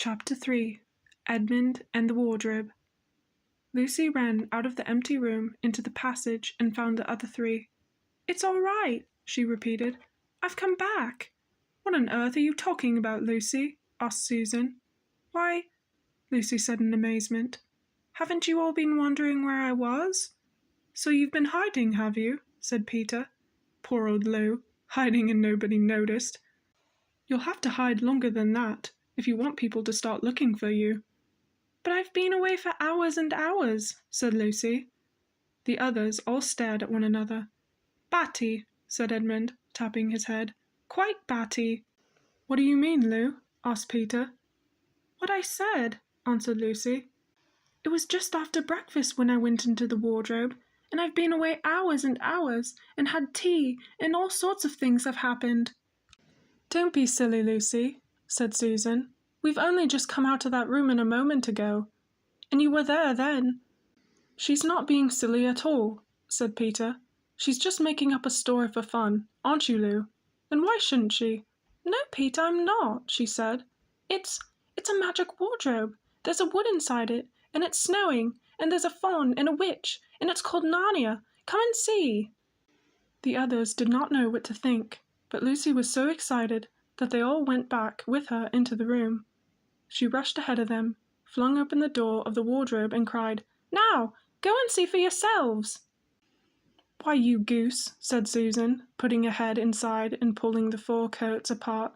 Chapter 3 Edmund and the Wardrobe. Lucy ran out of the empty room into the passage and found the other three. "It's all right," she repeated. "I've come back." "What on earth are you talking about, Lucy?" asked Susan. "Why," Lucy said in amazement, "haven't you all been wondering where I was?" "So you've been hiding, have you?" said Peter. "Poor old Lou, hiding and nobody noticed. You'll have to hide longer than that if you want people to start looking for you." "But I've been away for hours and hours," said Lucy. The others all stared at one another. "Batty," said Edmund, tapping his head. "Quite batty." "What do you mean, Lou?" asked Peter. "What I said," answered Lucy. "It was just after breakfast when I went into the wardrobe, and I've been away hours and hours, and had tea, and all sorts of things have happened." "Don't be silly, Lucy," said Susan. "We've only just come out of that room a moment ago, and you were there then." "She's not being silly at all," said Peter. "She's just making up a story for fun, aren't you, Lou? And why shouldn't she?" "No, Peter, I'm not," she said. It's a magic wardrobe. There's a wood inside it, and it's snowing, and there's a faun and a witch, and it's called Narnia. Come and see." The others did not know what to think, but Lucy was so excited that they all went back with her into the room. She rushed ahead of them, flung open the door of the wardrobe and cried, "Now, go and see for yourselves." "Why, you goose," said Susan, putting her head inside and pulling the 4 coats apart.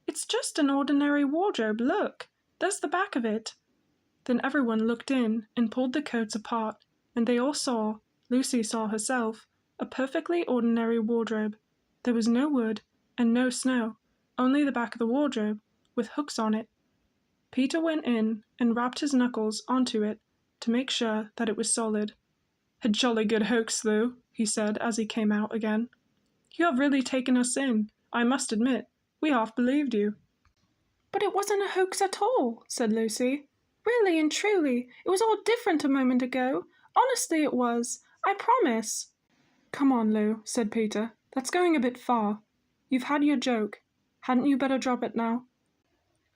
"It's just an ordinary wardrobe, look. There's the back of it." Then everyone looked in and pulled the coats apart, and they all saw, Lucy saw herself, a perfectly ordinary wardrobe. There was no wood and no snow, only the back of the wardrobe, with hooks on it. Peter went in and rapped his knuckles onto it to make sure that it was solid. "A jolly good hoax, Lou," he said as he came out again. "You have really taken us in, I must admit. We half believed you." "But it wasn't a hoax at all," said Lucy. "Really and truly, it was all different a moment ago. Honestly it was. I promise." "Come on, Lou," said Peter. "That's going a bit far. You've had your joke. Hadn't you better drop it now?"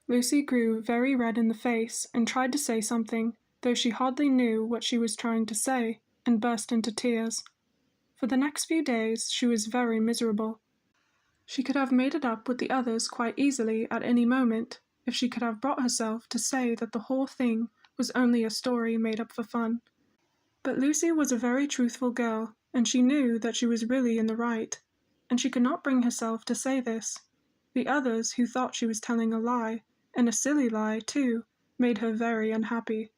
Lucy grew very red in the face and tried to say something, though she hardly knew what she was trying to say, and burst into tears. For the next few days she was very miserable. She could have made it up with the others quite easily at any moment, if she could have brought herself to say that the whole thing was only a story made up for fun. But Lucy was a very truthful girl, and she knew that she was really in the right, and she could not bring herself to say this. The others, who thought she was telling a lie, and a silly lie, too, made her very unhappy.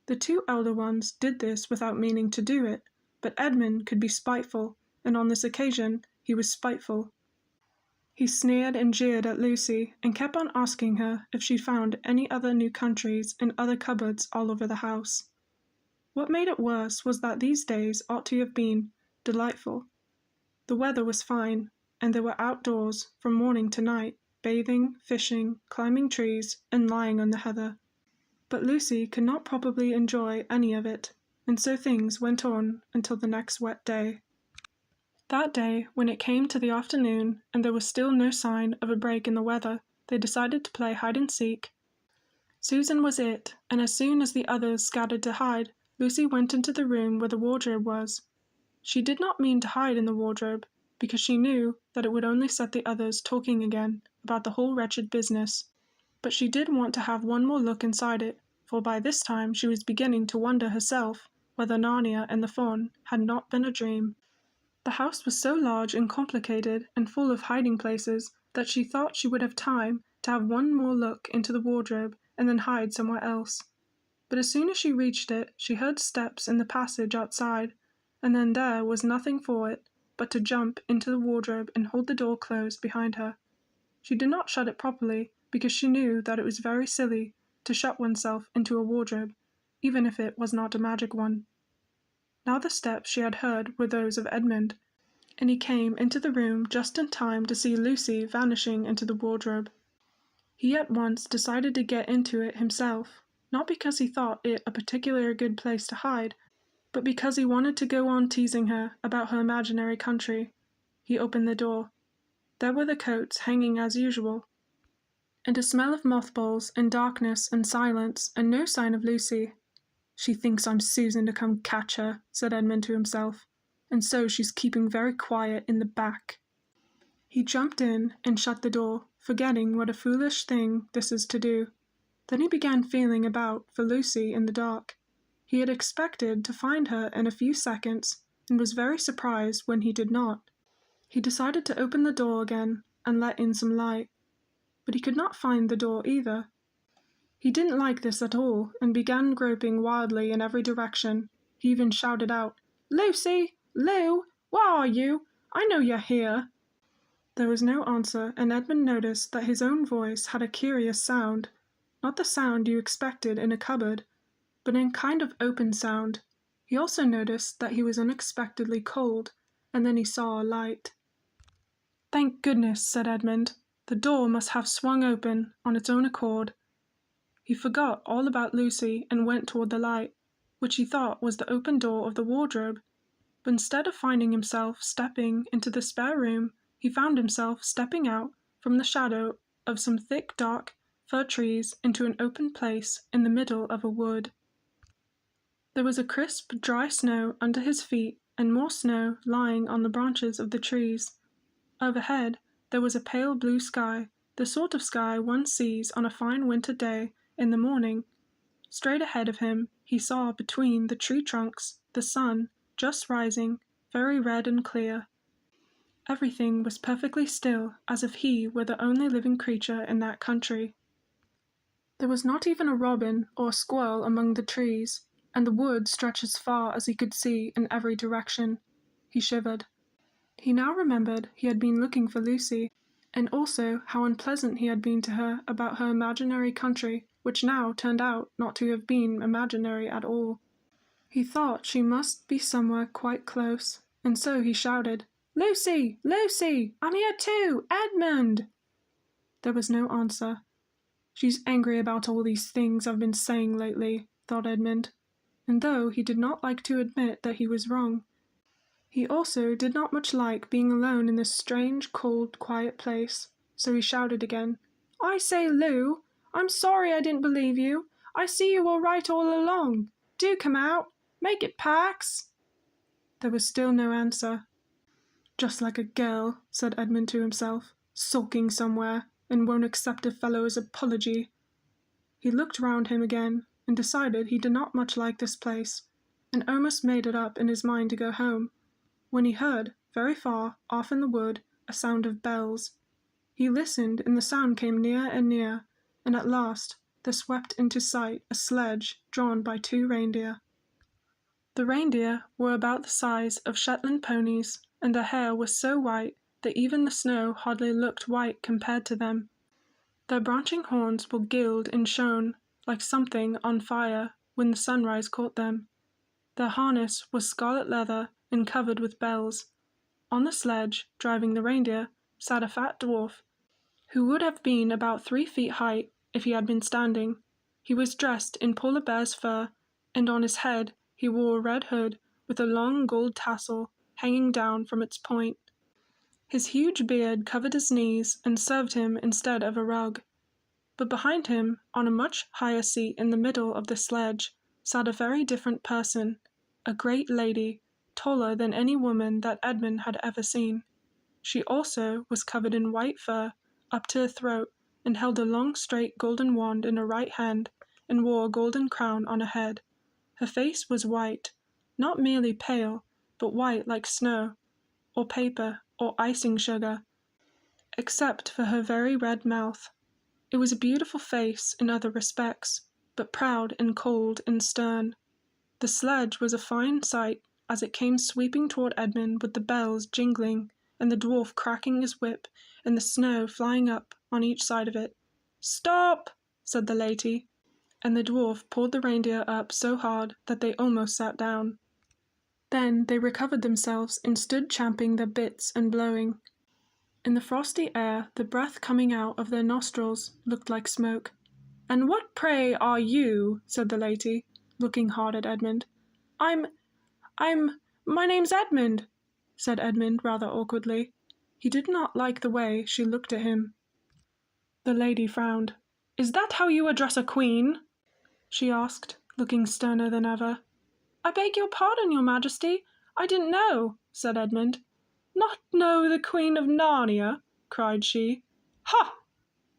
The 2 elder ones did this without meaning to do it, but Edmund could be spiteful, and on this occasion he was spiteful. He sneered and jeered at Lucy, and kept on asking her if she found any other new countries in other cupboards all over the house. What made it worse was that these days ought to have been delightful. The weather was fine, and they were outdoors from morning to night, bathing, fishing, climbing trees, and lying on the heather. But Lucy could not probably enjoy any of it, and so things went on until the next wet day. That day, when it came to the afternoon and there was still no sign of a break in the weather, they decided to play hide-and-seek. Susan was it, and as soon as the others scattered to hide, Lucy went into the room where the wardrobe was. She did not mean to hide in the wardrobe, because she knew that it would only set the others talking again about the whole wretched business. But she did want to have one more look inside it, for by this time she was beginning to wonder herself whether Narnia and the faun had not been a dream. The house was so large and complicated and full of hiding places that she thought she would have time to have one more look into the wardrobe and then hide somewhere else. But as soon as she reached it, she heard steps in the passage outside, and then there was nothing for it but to jump into the wardrobe and hold the door closed behind her. She did not shut it properly, because she knew that it was very silly to shut oneself into a wardrobe, even if it was not a magic one. Now the steps she had heard were those of Edmund, and he came into the room just in time to see Lucy vanishing into the wardrobe. He at once decided to get into it himself, not because he thought it a particularly good place to hide, but because he wanted to go on teasing her about her imaginary country. He opened the door. There were the coats hanging as usual, and a smell of mothballs and darkness and silence, and no sign of Lucy. "She thinks I'm Susan to come catch her," said Edmund to himself, "and so she's keeping very quiet in the back." He jumped in and shut the door, forgetting what a foolish thing this is to do. Then he began feeling about for Lucy in the dark. He had expected to find her in a few seconds, and was very surprised when he did not. He decided to open the door again and let in some light, but he could not find the door either. He didn't like this at all, and began groping wildly in every direction. He even shouted out, "Lucy! Lou! Where are you? I know you're here!" There was no answer, and Edmund noticed that his own voice had a curious sound, not the sound you expected in a cupboard, but a kind of open sound. He also noticed that he was unexpectedly cold, and then he saw a light. "Thank goodness," said Edmund. "The door must have swung open on its own accord." He forgot all about Lucy and went toward the light, which he thought was the open door of the wardrobe. But instead of finding himself stepping into the spare room, he found himself stepping out from the shadow of some thick, dark fir trees into an open place in the middle of a wood. There was a crisp, dry snow under his feet, and more snow lying on the branches of the trees. Overhead, there was a pale blue sky, the sort of sky one sees on a fine winter day in the morning. Straight ahead of him, he saw between the tree trunks the sun, just rising, very red and clear. Everything was perfectly still, as if he were the only living creature in that country. There was not even a robin or a squirrel among the trees, and the wood stretched as far as he could see in every direction. He shivered. He now remembered he had been looking for Lucy, and also how unpleasant he had been to her about her imaginary country, which now turned out not to have been imaginary at all. He thought she must be somewhere quite close, and so he shouted, "Lucy! Lucy! I'm here too! Edmund!" There was no answer. "She's angry about all these things I've been saying lately," thought Edmund, and though he did not like to admit that he was wrong, he also did not much like being alone in this strange, cold, quiet place, so he shouted again, "I say, Lou, I'm sorry I didn't believe you. I see you were right all along. Do come out. Make it Pax." There was still no answer. "Just like a girl," said Edmund to himself, "sulking somewhere, and won't accept a fellow's apology." He looked round him again, and decided he did not much like this place, and almost made it up in his mind to go home, when he heard, very far off in the wood, a sound of bells. He listened, and the sound came near and near, and at last there swept into sight a sledge drawn by 2 reindeer. The reindeer were about the size of Shetland ponies, and their hair was so white that even the snow hardly looked white compared to them. Their branching horns were gilded and shone like something on fire when the sunrise caught them. Their harness was scarlet leather and covered with bells. On the sledge, driving the reindeer, sat a fat dwarf, who would have been about 3 feet height if he had been standing. He was dressed in polar bear's fur, and on his head he wore a red hood with a long gold tassel hanging down from its point. His huge beard covered his knees and served him instead of a rug. But behind him, on a much higher seat in the middle of the sledge, sat a very different person, a great lady, taller than any woman that Edmund had ever seen. She also was covered in white fur up to her throat, and held a long straight golden wand in her right hand, and wore a golden crown on her head. Her face was white, not merely pale, but white like snow, or paper, or icing sugar, except for her very red mouth. It was a beautiful face in other respects, but proud and cold and stern. The sledge was a fine sight as it came sweeping toward Edmund with the bells jingling, and the dwarf cracking his whip, and the snow flying up on each side of it. "Stop!" said the lady, and the dwarf pulled the reindeer up so hard that they almost sat down. Then they recovered themselves and stood champing their bits and blowing. In the frosty air, the breath coming out of their nostrils looked like smoke. "And what, pray, are you?" said the lady, looking hard at Edmund. My name's Edmund," said Edmund rather awkwardly. He did not like the way she looked at him. The lady frowned. "Is that how you address a queen?" she asked, looking sterner than ever. "I beg your pardon, your Majesty. I didn't know," said Edmund. "Not know the Queen of Narnia?" cried she. "Ha!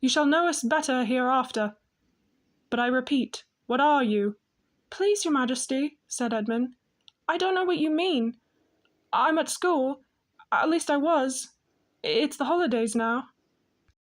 You shall know us better hereafter. But I repeat, what are you?" "Please, your Majesty," said Edmund, "I don't know what you mean. I'm at school. At least I was. It's the holidays now."